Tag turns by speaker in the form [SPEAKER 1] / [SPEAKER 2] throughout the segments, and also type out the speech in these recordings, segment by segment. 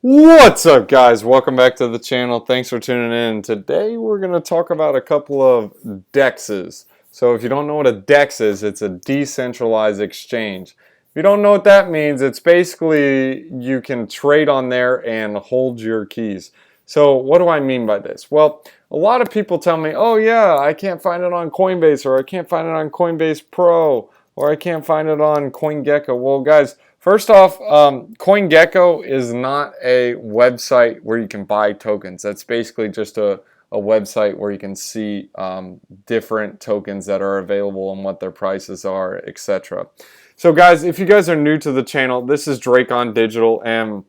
[SPEAKER 1] What's up, guys? Welcome back to the channel. Thanks for tuning in. Today we're going to talk about a couple of Dex'S. So if you don't know what a Dex is, it's a decentralized exchange. If you don't know what that means, it's basically you can trade on there and hold your keys. So what do I mean by this? Well, a lot of people tell me, oh yeah, I can't find it on Coinbase, or I can't find it on Coinbase Pro, or I can't find it on CoinGecko. Well, guys, first off, CoinGecko is not a website where you can buy tokens. That's basically just a website where you can see different tokens that are available and what their prices are, etc. So guys, if you guys are new to the channel, this is Drake on Digital, and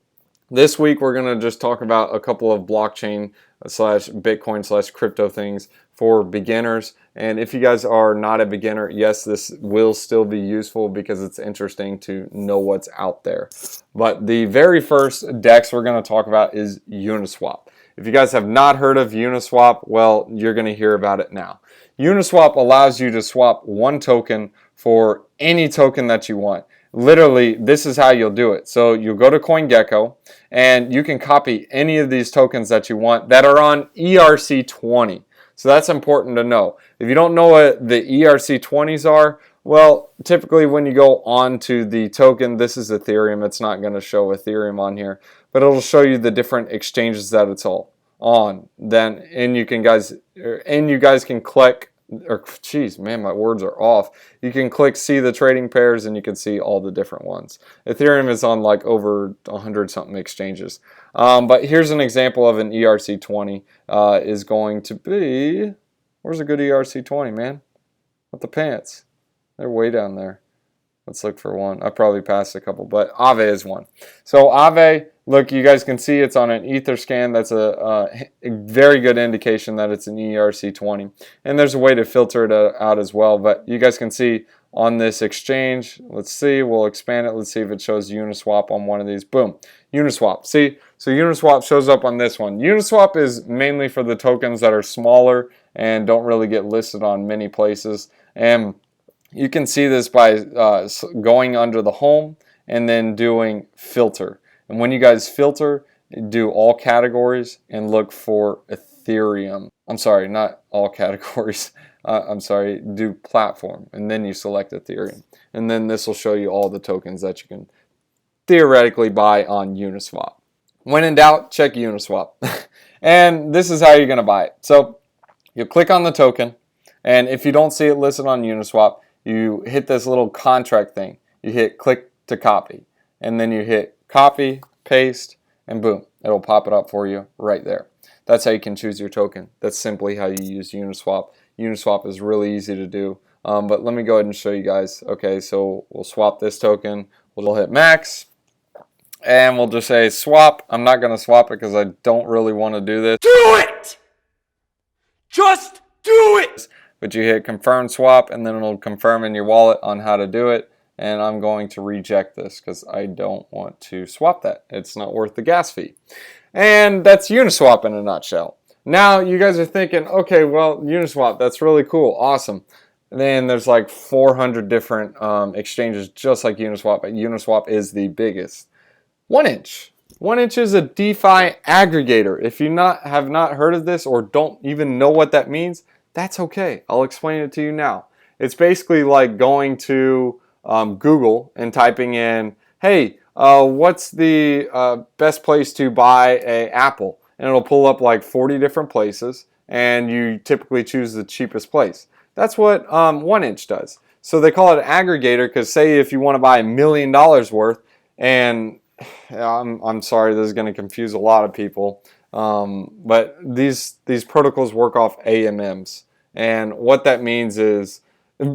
[SPEAKER 1] this week we're going to just talk about a couple of blockchain slash Bitcoin slash crypto things for beginners. And if you guys are not a beginner, yes, this will still be useful because it's interesting to know what's out there. But the very first DEX we're going to talk about is Uniswap. If you guys have not heard of Uniswap, well, you're going to hear about it now. Uniswap allows you to swap one token for any token that you want. Literally, this is how you'll do it. So you'll go to CoinGecko and you can copy any of these tokens that you want that are on ERC20. So that's important to know. If you don't know what the ERC20s are, well, typically when you go onto the token, this is Ethereum. It's not going to show Ethereum on here, but it'll show you the different exchanges that it's all on. Then, and you guys can click. Or geez, man, my words are off. You can click see the trading pairs and you can see all the different ones. Ethereum is on like over 100 something exchanges. But here's an example of an ERC20 is going to be, where's a good ERC20, man? What the pants? They're way down there. Let's look for one. I probably passed a couple, but Aave is one. So Aave, look, you guys can see it's on an Etherscan. That's a very good indication that it's an ERC20. And there's a way to filter it out as well. But you guys can see on this exchange, let's see, we'll expand it. Let's see if it shows Uniswap on one of these. Boom, Uniswap. See, so Uniswap shows up on this one. Uniswap is mainly for the tokens that are smaller and don't really get listed on many places. And you can see this by going under the home and then doing filter. And when you guys filter, do all categories and look for Ethereum. I'm sorry, not all categories. I'm sorry, do platform. And then you select Ethereum. And then this will show you all the tokens that you can theoretically buy on Uniswap. When in doubt, check Uniswap. And this is how you're going to buy it. So you'll click on the token. And if you don't see it listed on Uniswap, you hit this little contract thing. You hit click to copy. And then you hit copy, paste, and boom. It'll pop it up for you right there. That's how you can choose your token. That's simply how you use Uniswap. Uniswap is really easy to do. But let me go ahead and show you guys. Okay, so we'll swap this token. We'll hit max. And we'll just say swap. I'm not going to swap it because I don't really want to do this.
[SPEAKER 2] Do it! Just do it!
[SPEAKER 1] But you hit confirm swap and then it'll confirm in your wallet on how to do it. And I'm going to reject this because I don't want to swap that. It's not worth the gas fee. And that's Uniswap in a nutshell. Now you guys are thinking, okay, well, Uniswap, that's really cool, awesome. And then there's like 400 different exchanges just like Uniswap, but Uniswap is the biggest. Oneinch. Oneinch is a DeFi aggregator. If you have not heard of this or don't even know what that means, that's okay. I'll explain it to you now. It's basically like going to Google and typing in, hey, what's the best place to buy an apple? And it'll pull up like 40 different places, and you typically choose the cheapest place. That's what Oneinch does. So they call it an aggregator because say if you want to buy $1 million worth, and I'm sorry, this is going to confuse a lot of people, but these protocols work off AMMs. And what that means is,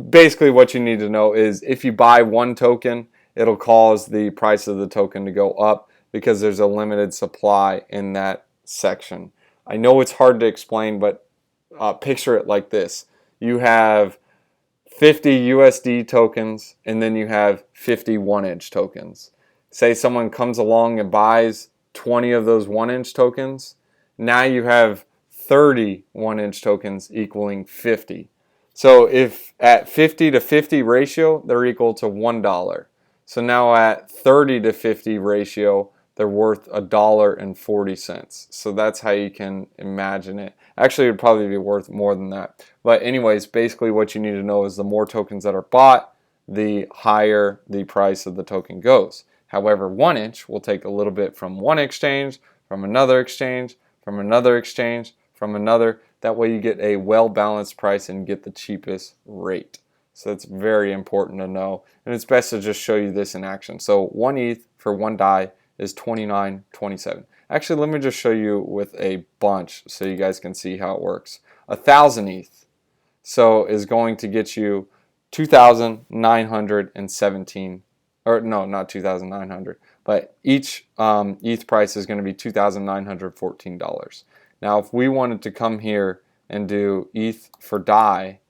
[SPEAKER 1] basically what you need to know is if you buy one token, it'll cause the price of the token to go up because there's a limited supply in that section. I know it's hard to explain, but picture it like this. You have 50 USD tokens and then you have 50 Oneinch tokens. Say someone comes along and buys 20 of those Oneinch tokens. Now you have 30 Oneinch tokens equaling 50. So if at 50 to 50 ratio, they're equal to $1. So now at 30 to 50 ratio, they're worth $1.40. So that's how you can imagine it. Actually, it would probably be worth more than that. But anyways, basically what you need to know is the more tokens that are bought, the higher the price of the token goes. However, Oneinch will take a little bit from one exchange, from another exchange, from another exchange, from another. That way you get a well-balanced price and get the cheapest rate. So that's very important to know. And it's best to just show you this in action. So 1 ETH for 1 DAI is 29.27. Actually, let me just show you with a bunch so you guys can see how it works. 1,000 ETH so is going to get you 2,917, or no, not 2,900, but each ETH price is going to be $2,914. Now, if we wanted to come here and do ETH for DAI,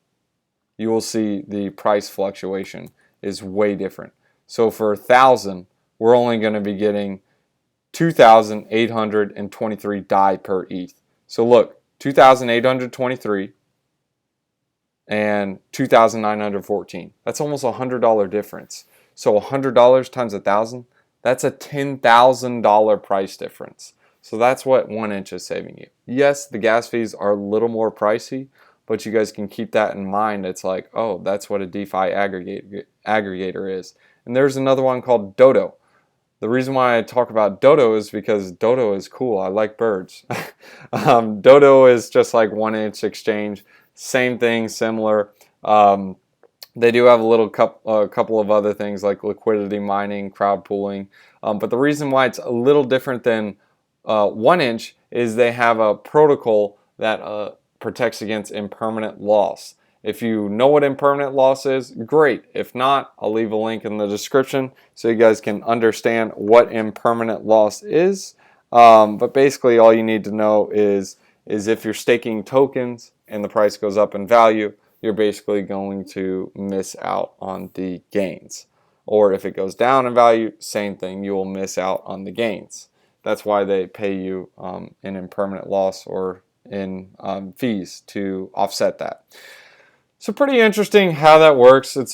[SPEAKER 1] you will see the price fluctuation is way different. So for 1,000, we're only going to be getting 2,823 DAI per ETH. So look, 2,823 and 2,914. That's almost a $100 difference. So $100 times 1,000, that's a $10,000 price difference. So that's what Oneinch is saving you. Yes, the gas fees are a little more pricey, but you guys can keep that in mind. It's like, oh, that's what a DeFi aggregator is. And there's another one called Dodo. The reason why I talk about Dodo is because Dodo is cool. I like birds. Dodo is just like Oneinch exchange. Same thing, similar. They do have a couple of other things like liquidity mining, crowd pooling. But the reason why it's a little different than Oneinch is they have a protocol that protects against impermanent loss. If you know what impermanent loss is, great. If not, I'll leave a link in the description so you guys can understand what impermanent loss is. But basically all you need to know is if you're staking tokens and the price goes up in value, you're basically going to miss out on the gains. Or if it goes down in value, same thing, you will miss out on the gains. That's why they pay you in impermanent loss or in fees to offset that. So pretty interesting how that works. It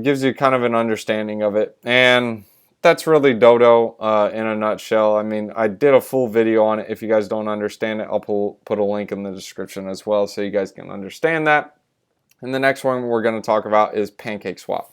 [SPEAKER 1] gives you kind of an understanding of it. And that's really Dodo in a nutshell. I mean, I did a full video on it. If you guys don't understand it, I'll put a link in the description as well so you guys can understand that. And the next one we're going to talk about is PancakeSwap.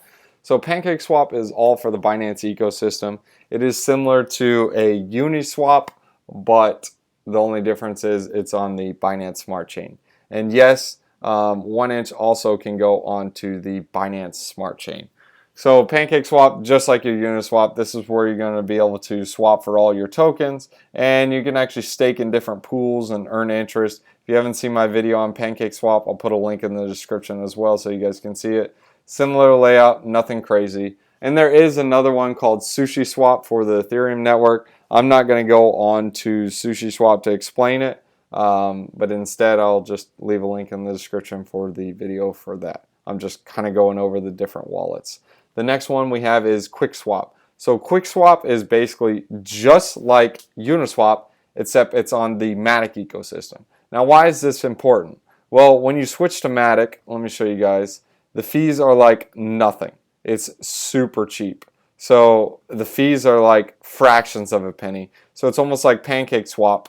[SPEAKER 1] So PancakeSwap is all for the Binance ecosystem. It is similar to a Uniswap, but the only difference is it's on the Binance Smart Chain. And yes, Oneinch also can go onto the Binance Smart Chain. So PancakeSwap, just like your Uniswap, this is where you're going to be able to swap for all your tokens, and you can actually stake in different pools and earn interest. If you haven't seen my video on PancakeSwap, I'll put a link in the description as well so you guys can see it. Similar layout, nothing crazy. And there is another one called SushiSwap for the Ethereum network. I'm not going to go on to SushiSwap to explain it, but instead I'll just leave a link in the description for the video for that. I'm just kind of going over the different wallets. The next one we have is QuickSwap. So QuickSwap is basically just like Uniswap, except it's on the Matic ecosystem. Now, why is this important? Well, when you switch to Matic, let me show you guys, the fees are like nothing. It's super cheap. So the fees are like fractions of a penny. So it's almost like PancakeSwap,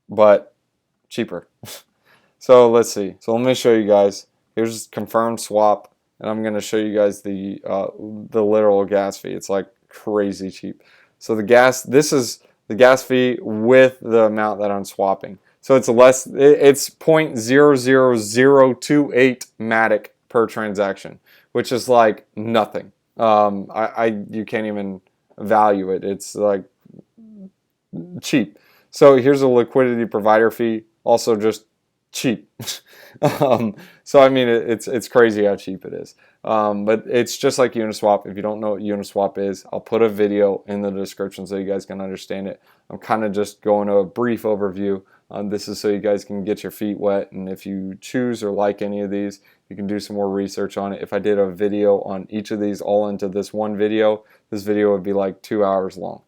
[SPEAKER 1] but cheaper. So let's see. So let me show you guys. Here's confirmed swap, and I'm going to show you guys the literal gas fee. It's like crazy cheap. So this is the gas fee with the amount that I'm swapping. So it's less. It's 0.00028 Matic per transaction, which is like nothing. You can't even value it. It's like cheap. So here's a liquidity provider fee, also just cheap. So I mean, it's crazy how cheap it is. But it's just like Uniswap. If you don't know what Uniswap is, I'll put a video in the description so you guys can understand it. I'm kind of just going to a brief overview. This is so you guys can get your feet wet, and if you choose or like any of these, you can do some more research on it. If I did a video on each of these all into this one video, this video would be like 2 hours long.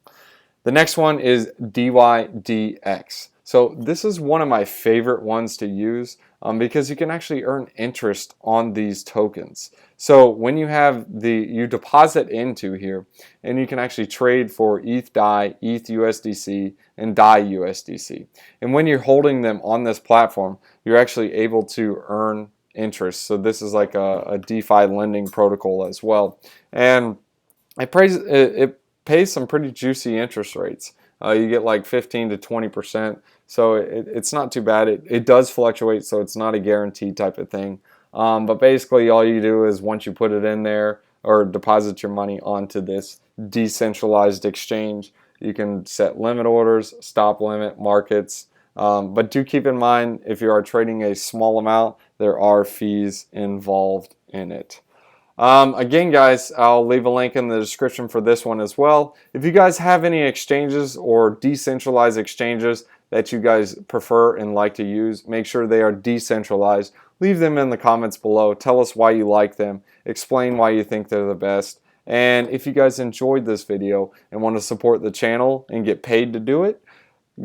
[SPEAKER 1] The next one is DYDX. So this is one of my favorite ones to use. because you can actually earn interest on these tokens. So when you deposit into here, and you can actually trade for ETH DAI, ETH USDC, and DAI USDC. And when you're holding them on this platform, you're actually able to earn interest. So this is like a DeFi lending protocol as well. And it pays some pretty juicy interest rates. You get like 15 to 20%. So it's not too bad. It does fluctuate, so it's not a guaranteed type of thing. But basically all you do is once you put it in there or deposit your money onto this decentralized exchange, you can set limit orders, stop limit markets. But do keep in mind, if you are trading a small amount, there are fees involved in it. Again, guys, I'll leave a link in the description for this one as well. If you guys have any exchanges or decentralized exchanges that you guys prefer and like to use, make sure they are decentralized. Leave them in the comments below. Tell us why you like them. Explain why you think they're the best. And if you guys enjoyed this video and want to support the channel and get paid to do it,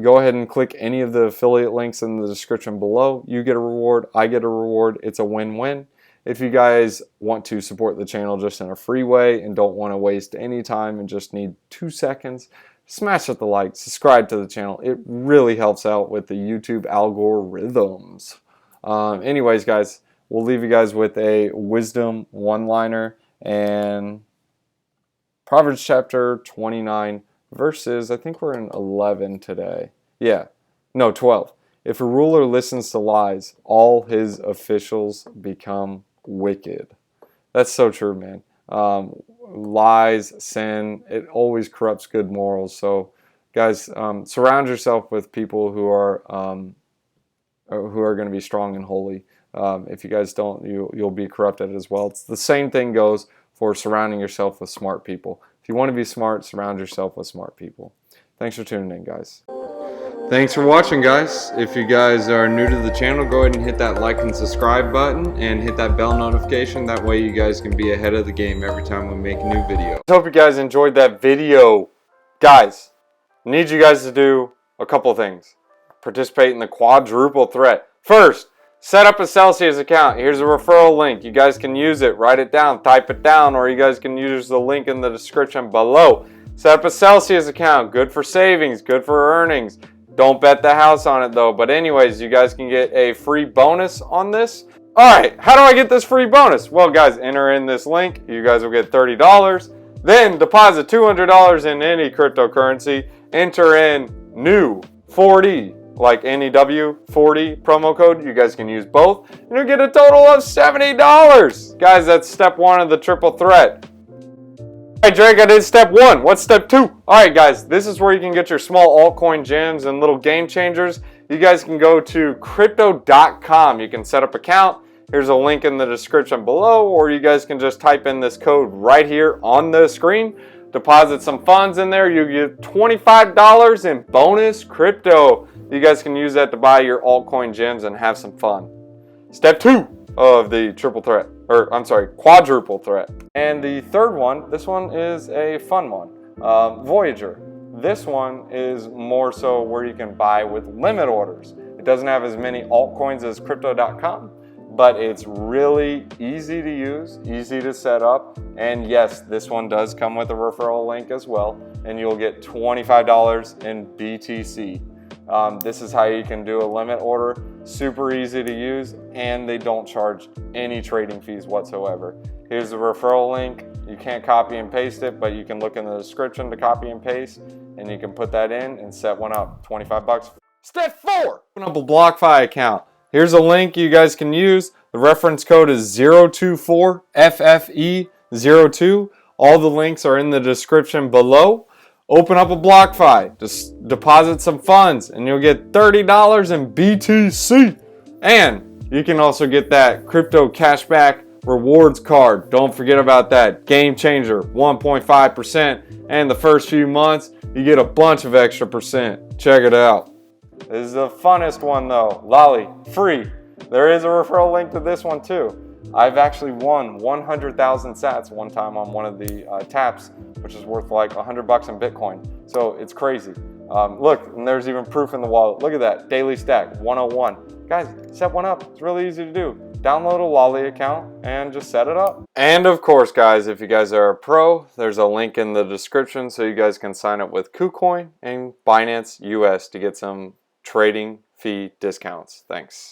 [SPEAKER 1] go ahead and click any of the affiliate links in the description below. You get a reward, I get a reward. It's a win-win. If you guys want to support the channel just in a free way and don't want to waste any time and just need 2 seconds, smash the like, subscribe to the channel. It really helps out with the YouTube algorithms. Anyways, guys, we'll leave you guys with a wisdom one-liner and Proverbs chapter 29 verses, I think we're in 11 today. Yeah, no, 12. If a ruler listens to lies, all his officials become wicked. That's so true, man. Lies, sin, it always corrupts good morals. So, guys, surround yourself with people who are going to be strong and holy. If you guys don't, you'll be corrupted as well. It's the same thing goes for surrounding yourself with smart people. If you want to be smart, surround yourself with smart people. Thanks for tuning in, guys. Thanks for watching, guys. If you guys are new to the channel, go ahead and hit that like and subscribe button and hit that bell notification. That way you guys can be ahead of the game every time we make a new video. I hope you guys enjoyed that video. Guys, I need you guys to do a couple things. Participate in the quadruple threat. First, set up a Celsius account. Here's a referral link. You guys can use it. Write it down. Type it down. Or you guys can use the link in the description below. Set up a Celsius account. Good for savings. Good for earnings. Don't bet the house on it though. But anyways, you guys can get a free bonus on this. Alright, how do I get this free bonus? Well, guys, enter in this link. You guys will get $30. Then deposit $200 in any cryptocurrency. Enter in new 40. Like NEW 40 promo code. You guys can use both and you'll get a total of $70. Guys, that's step 1 of the triple threat. Alright, Drake, I did step 1. What's step 2? Alright, guys, this is where you can get your small altcoin gems and little game changers. You guys can go to crypto.com. You can set up an account. Here's a link in the description below, or you guys can just type in this code right here on the screen. Deposit some funds in there. You get $25 in bonus crypto. You guys can use that to buy your altcoin gems and have some fun. Step 2 of the quadruple threat. And the third one, this one is a fun one. Voyager. This one is more so where you can buy with limit orders. It doesn't have as many altcoins as crypto.com, but it's really easy to use, easy to set up. And yes, this one does come with a referral link as well, and you'll get $25 in BTC. This is how you can do a limit order. Super easy to use, and they don't charge any trading fees whatsoever. Here's the referral link. You can't copy and paste it, but you can look in the description to copy and paste, and you can put that in and set one up. 25 bucks. Step 4, open up a BLOCKFI account. Here's a link you guys can use. The reference code is 024FFE02. All the links are in the description below. Open up a BLOCKFI, just deposit some funds, and you'll get $30 in BTC. And you can also get that crypto cashback rewards card. Don't forget about that. Game changer, 1.5%. And the first few months, you get a bunch of extra percent. Check it out. This is the funnest one though. Lolly, free. There is a referral link to this one too. I've actually won 100,000 sats one time on one of the taps, which is worth like $100 in Bitcoin. So it's crazy. Look, and there's even proof in the wallet. Look at that, daily stack, 101. Guys, set one up. It's really easy to do. Download a Lolly account and just set it up. And of course, guys, if you guys are a pro, there's a link in the description so you guys can sign up with KuCoin and Binance US to get some trading fee discounts. Thanks.